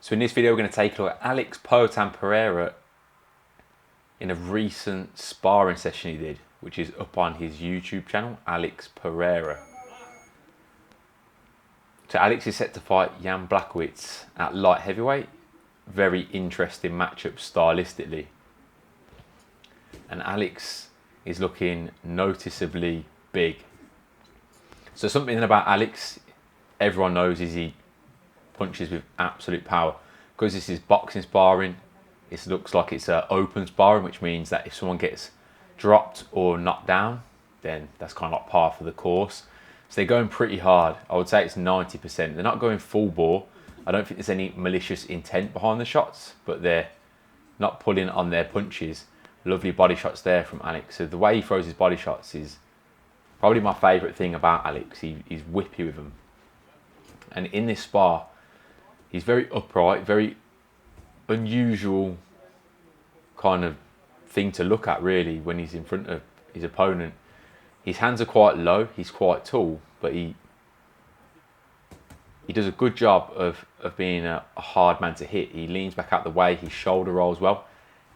So in this video we're going to take a look at Alex Poatan Pereira in a recent sparring session he did, which is up on his YouTube channel, Alex Pereira. So Alex is set to fight Jan Blachowicz at light heavyweight. Very interesting matchup stylistically. And Alex is looking noticeably big. So something about Alex, everyone knows, is he punches with absolute power. Because this is boxing sparring, it looks like it's open sparring, which means that if someone gets dropped or knocked down, then that's kind of like par for the course. So they're going pretty hard. I would say it's 90%. They're not going full bore. I don't think there's any malicious intent behind the shots, but they're not pulling on their punches. Lovely body shots there from Alex. So the way he throws his body shots is probably my favourite thing about Alex. He's whippy with them. And in this spar, he's very upright, very unusual kind of thing to look at really when he's in front of his opponent. His hands are quite low, he's quite tall, but he does a good job of being a hard man to hit. He leans back out the way, his shoulder rolls well,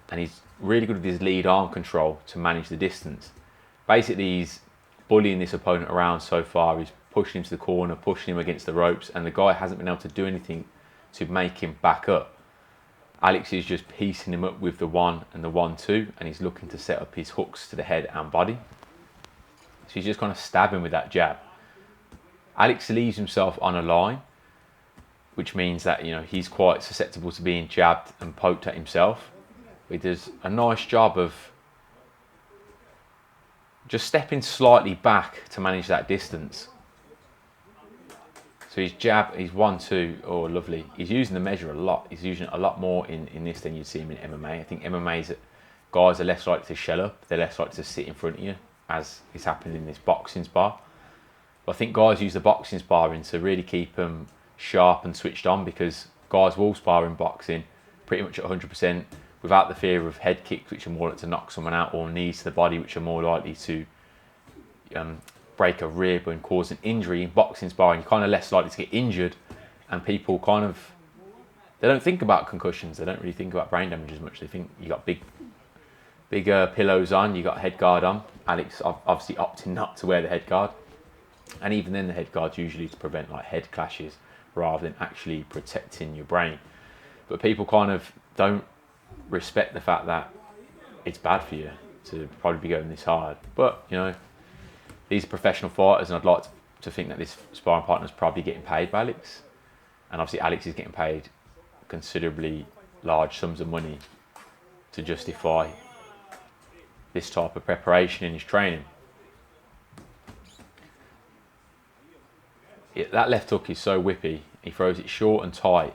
and he's really good with his lead arm control to manage the distance. Basically, he's bullying this opponent around so far. He's pushing him to the corner, pushing him against the ropes, and the guy hasn't been able to do anything to make him back up. Alex is just piecing him up with the 1 and the 1-2, and he's looking to set up his hooks to the head and body. So he's just kind of stabbing with that jab. Alex leaves himself on a line, which means that, you know, he's quite susceptible to being jabbed and poked at himself. He does a nice job of just stepping slightly back to manage that distance. So his jab, his 1-2, oh lovely. He's using the measure a lot. He's using it a lot more in this than you'd see him in MMA. I think MMA's guys are less likely to shell up. They're less likely to sit in front of you, as is happening in this boxing spar. But I think guys use the boxing sparring to really keep them sharp and switched on, because guys will spar in boxing pretty much at 100% without the fear of head kicks, which are more likely to knock someone out, or knees to the body, which are more likely to break a rib and cause an injury. In boxing sparring, you're kind of less likely to get injured, and people kind of, they don't think about concussions, they don't really think about brain damage as much. They think you got big pillows on, you got a head guard on. Alex obviously opting not to wear the head guard, and even then the head guard's usually to prevent like head clashes rather than actually protecting your brain. But people kind of don't respect the fact that it's bad for you to probably be going this hard. But you know, these are professional fighters, and I'd like to think that this sparring partner is probably getting paid by Alex, and obviously Alex is getting paid considerably large sums of money to justify this type of preparation in his training. That left hook is so whippy. He throws it short and tight.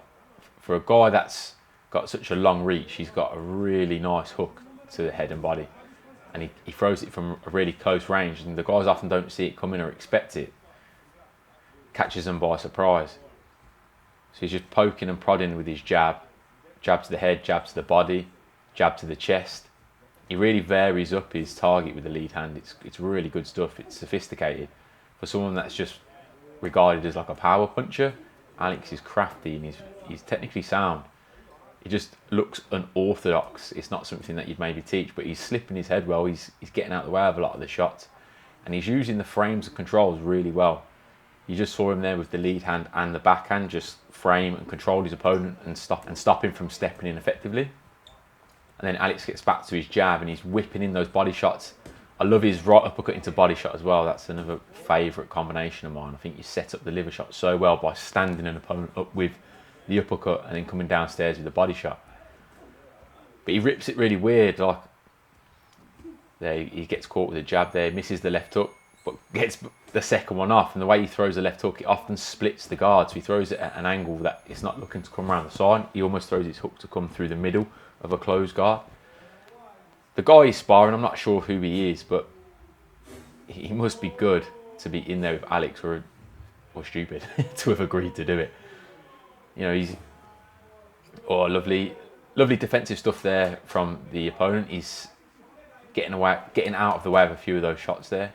For a guy that's got such a long reach, he's got a really nice hook to the head and body, and he throws it from a really close range, and the guys often don't see it coming or expect it. Catches them by surprise. So he's just poking and prodding with his jab to the head, jab to the body, jab to the chest. He really varies up his target with the lead hand. It's really good stuff. It's sophisticated. For someone that's just regarded as like a power puncher, Alex is crafty and he's technically sound. He just looks unorthodox. It's not something that you'd maybe teach, but he's slipping his head well. He's getting out of the way of a lot of the shots, and he's using the frames and controls really well. You just saw him there with the lead hand and the backhand, just frame and control his opponent and stop him from stepping in effectively. And then Alex gets back to his jab and he's whipping in those body shots. I love his right uppercut into body shot as well. That's another favourite combination of mine. I think you set up the liver shot so well by standing an opponent up with the uppercut and then coming downstairs with the body shot. But he rips it really weird. Like there, he gets caught with a jab there, misses the left hook, but gets the second one off. And the way he throws the left hook, it often splits the guard. So he throws it at an angle that it's not looking to come around the side. He almost throws his hook to come through the middle of a closed guard. The guy he's sparring, I'm not sure who he is, but he must be good to be in there with Alex, or stupid to have agreed to do it. You know, he's lovely defensive stuff there from the opponent. He's getting out of the way of a few of those shots there.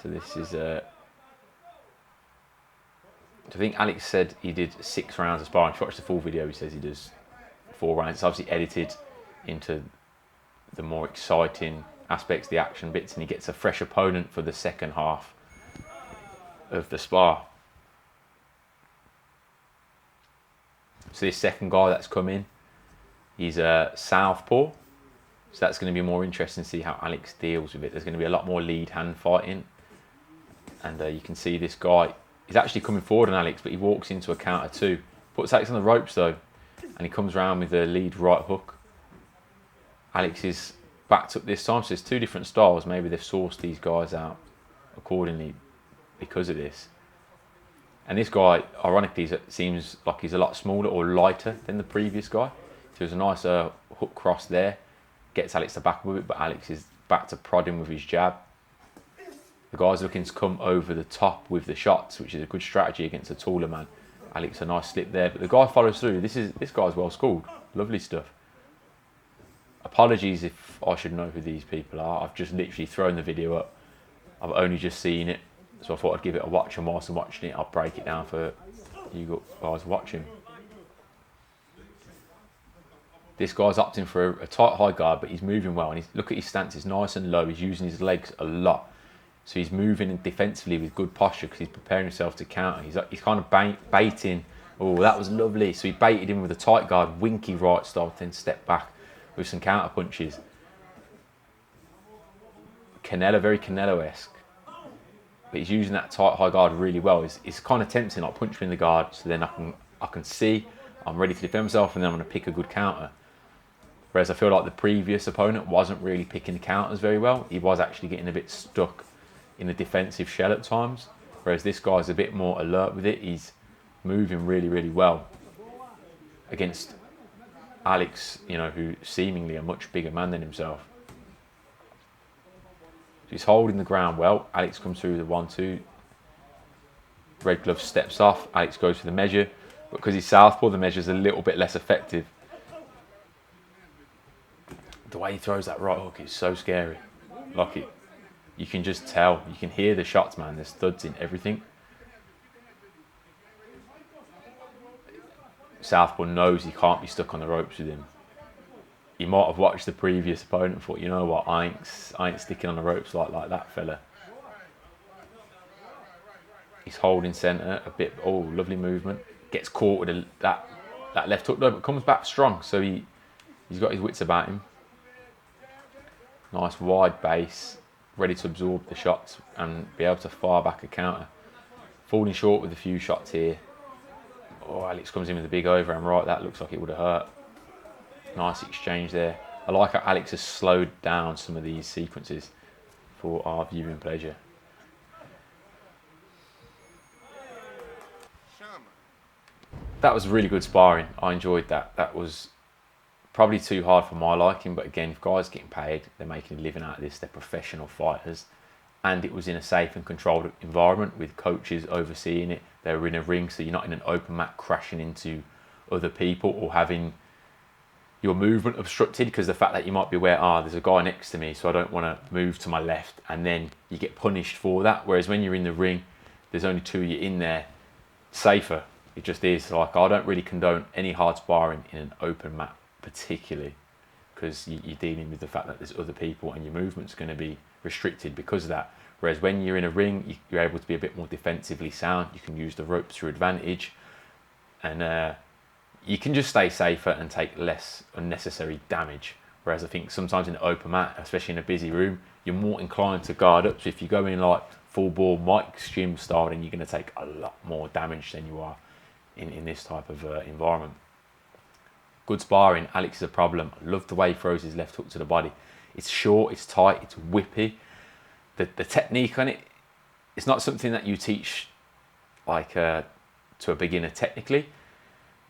So this is I think Alex said he did 6 rounds of sparring. If you watch the full video, he says he does 4 rounds. It's obviously edited into the more exciting aspects, the action bits, and he gets a fresh opponent for the second half of the spar. So this second guy that's come in, he's a southpaw. So that's going to be more interesting to see how Alex deals with it. There's going to be a lot more lead hand fighting. And you can see this guy, he's actually coming forward on Alex, but he walks into a counter too. Puts Alex on the ropes though, and he comes around with the lead right hook. Alex is backed up this time, so there's 2 different styles. Maybe they've sourced these guys out accordingly because of this. And this guy, ironically, seems like he's a lot smaller or lighter than the previous guy. So there's a nice hook cross there. Gets Alex to back with it, but Alex is back to prod him with his jab. The guy's looking to come over the top with the shots, which is a good strategy against a taller man. Alex, a nice slip there, but the guy follows through. This guy's well schooled. Lovely stuff. Apologies if I should know who these people are. I've just literally thrown the video up. I've only just seen it, so I thought I'd give it a watch, and whilst I'm watching it, I'll break it down for you guys watching. This guy's opting for a tight high guard, but he's moving well, and look at his stance, it's nice and low. He's using his legs a lot. So he's moving defensively with good posture because he's preparing himself to counter. He's kind of baiting. Oh, that was lovely. So he baited him with a tight guard, winky right style, then step back with some counter punches. Very Canelo-esque. But he's using that tight high guard really well. It's kind of tempting, like punch me in the guard, so then I can see I'm ready to defend myself, and then I'm going to pick a good counter. Whereas I feel like the previous opponent wasn't really picking the counters very well. He was actually getting a bit stuck in the defensive shell at times, whereas this guy's a bit more alert with it. He's moving really, really well against Alex, you know, who seemingly a much bigger man than himself. So he's holding the ground well. Alex comes through the 1-2. Red glove steps off. Alex goes for the measure, but because he's southpaw, the measure's a little bit less effective. The way he throws that right hook is so scary. Like it. You can just tell, you can hear the shots, man. There's thuds in everything. Southpaw knows he can't be stuck on the ropes with him. He might have watched the previous opponent and thought, you know what, I ain't sticking on the ropes like that fella. He's holding centre a bit. Oh, lovely movement. Gets caught with that left hook though, but comes back strong. So he's got his wits about him. Nice wide base. Ready to absorb the shots and be able to fire back a counter. Falling short with a few shots here. Oh, Alex comes in with a big overhand right. That looks like it would have hurt. Nice exchange there. I like how Alex has slowed down some of these sequences for our viewing pleasure. That was really good sparring. I enjoyed that. That was probably too hard for my liking, but again, if guys are getting paid, they're making a living out of this, they're professional fighters, and it was in a safe and controlled environment with coaches overseeing it. They were in a ring, so you're not in an open mat crashing into other people or having your movement obstructed because the fact that you might be aware, there's a guy next to me, so I don't want to move to my left, and then you get punished for that. Whereas when you're in the ring, there's only 2 of you in there, safer. It just is. Like, I don't really condone any hard sparring in an open mat, particularly because you're dealing with the fact that there's other people and your movement's going to be restricted because of that. Whereas when you're in a ring, you're able to be a bit more defensively sound. You can use the ropes to your advantage, and you can just stay safer and take less unnecessary damage. Whereas I think sometimes in an open mat, especially in a busy room, you're more inclined to guard up. So if you go in like full ball Mike's gym style, then you're going to take a lot more damage than you are in this type of environment. Good sparring. Alex is a problem. I love the way he throws his left hook to the body. It's short, it's tight, it's whippy. The technique on it, it's not something that you teach like to a beginner technically,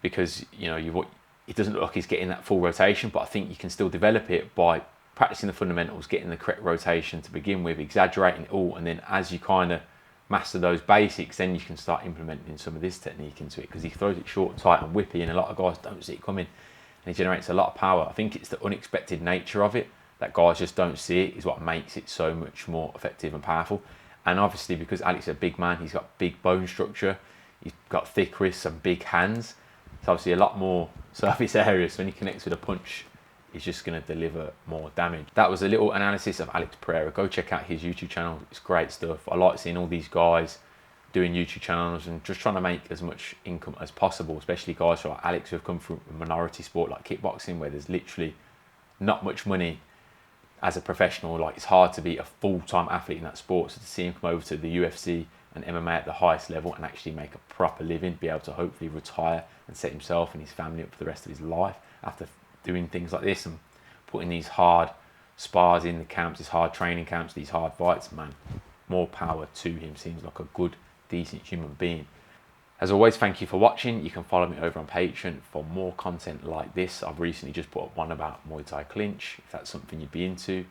because you know it doesn't look like he's getting that full rotation, but I think you can still develop it by practicing the fundamentals, getting the correct rotation to begin with, exaggerating it all, and then as you kind of master those basics, then you can start implementing some of this technique into it, because he throws it short, tight and whippy, and a lot of guys don't see it coming, and he generates a lot of power. I think it's the unexpected nature of it that guys just don't see it is what makes it so much more effective and powerful. And obviously because Alex is a big man, he's got big bone structure, He's got thick wrists and big hands. It's obviously a lot more surface area, so when he connects with a punch, he's just going to deliver more damage. That was a little analysis of Alex Pereira. Go check out his YouTube channel. It's great stuff. I like seeing all these guys doing YouTube channels and just trying to make as much income as possible, especially guys like Alex who have come from a minority sport like kickboxing, where there's literally not much money as a professional. Like, it's hard to be a full-time athlete in that sport. So to see him come over to the UFC and MMA at the highest level and actually make a proper living, be able to hopefully retire and set himself and his family up for the rest of his life after doing things like this and putting these hard spars in the camps, these hard training camps, these hard fights, man, more power to him. Seems like a good, decent human being. As always, thank you for watching. You can follow me over on Patreon for more content like this. I've recently just put up one about Muay Thai clinch, if that's something you'd be into.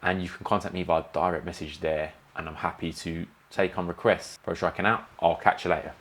And you can contact me via direct message there, and I'm happy to take on requests. Pro striking out. I'll catch you later.